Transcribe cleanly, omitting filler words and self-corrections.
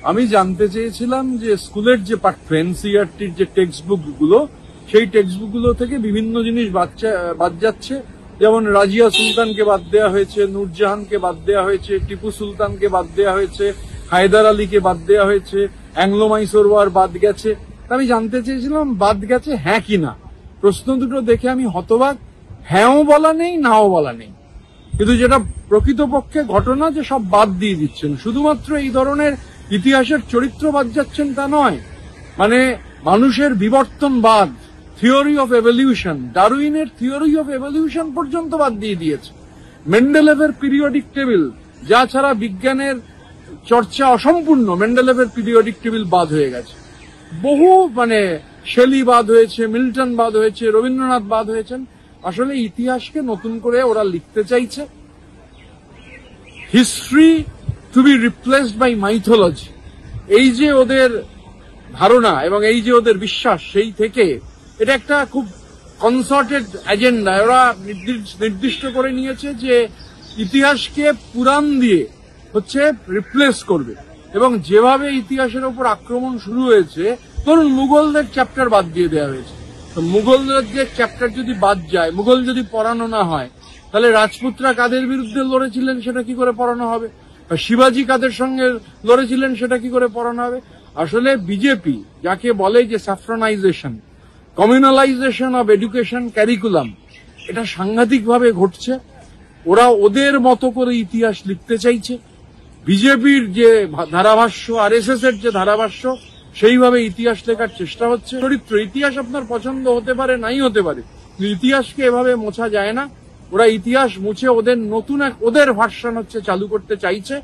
আমি জানতে চেয়েছিলাম যে স্কুলের যে পাঠ্য এনসিইআরটির যে টেক্সট বুক গুলো, সেই টেক্সট বুক গুলো থেকে বিভিন্ন জিনিস বাদ যাচ্ছে। যেমন রাজিয়া সুলতানকে বাদ দেওয়া হয়েছে, নূরজাহানকে বাদ দেওয়া হয়েছে, টিপু সুলতানকে বাদ দেওয়া হয়েছে, হায়দার আলীকে বাদ দেওয়া হয়েছে, অ্যাংলো মাইসোর ওয়ার বাদ গেছে। আমি জানতে চেয়েছিলাম বাদ গেছে হ্যাঁ কি না। প্রশ্ন দুটো দেখে আমি হতবাক। হ্যাঁও বলা নেই, নাও বলা নেই, কিন্তু যেটা প্রকৃতপক্ষে ঘটনা যে সব বাদ দিয়ে দিচ্ছেন। শুধুমাত্র এই ধরনের ইতিহাসের চরিত্র বাদ যাচ্ছেন তা নয়, মানে মানুষের বিবর্তনবাদ, থিওরি অফ এভলিউশন, ডারউইনের থিওরি অফ এভলিউশন পর্যন্ত বাদ দিয়ে দিয়েছে। মেন্ডেলেভের পিরিয়ডিক টেবিল, যা ছাড়া বিজ্ঞানের চর্চা অসম্পূর্ণ, মেন্ডেলেভের পিরিয়ডিক টেবিল বাদ হয়ে গেছে। বহু শেলি বাদ হয়েছে, মিল্টন বাদ হয়েছে, রবীন্দ্রনাথ বাদ হয়েছেন। আসলে ইতিহাসকে নতুন করে ওরা লিখতে চাইছে, history to be replaced by mythology. এই যে ওদের ধারণা এবং এই যে ওদের বিশ্বাস, সেই থেকে এটা একটা খুব কনসার্টেড এজেন্ডা ওরা নির্দিষ্ট করে নিয়েছে যে ইতিহাসকে পুরাণ দিয়ে রিপ্লেস করবে। এবং যেভাবে ইতিহাসের উপর আক্রমণ শুরু হয়েছে, ধরুন মুঘলদের চ্যাপ্টার বাদ দিয়ে দেওয়া হয়েছে। তো মুঘলদের যে চ্যাপ্টার যদি বাদ যায়, মুঘল যদি পড়ানো না হয়, তাহলে রাজপুতরা কাদের বিরুদ্ধে লড়েছিলেন সেটা কি করে পড়ানো হবে? শিবাজি কাদের সঙ্গে লড়েছিলেন সেটা কি করে পড়ানো হবে? আসলে বিজেপি যাকে বলে যে স্যাফ্রনাইজেশন, কমিউনালাইজেশন অব এডুকেশন ক্যারিকুলাম, এটা সাংঘাতিকভাবে ঘটছে। ওরা ওদের মতো করে ইতিহাস লিখতে চাইছে। বিজেপির যে ধারাভাষ্য, আরএসএস এর যে ধারাভাষ্য, সেইভাবে ইতিহাস লেখার চেষ্টা হচ্ছে। চরিত্র, ইতিহাস আপনার পছন্দ হতে পারে, নাই হতে পারে, ইতিহাসকে এভাবে মোছা যায় না। ওরা ইতিহাস মুছে ওদের নতুন ওদের ভার্সন চালু করতে চাইছে।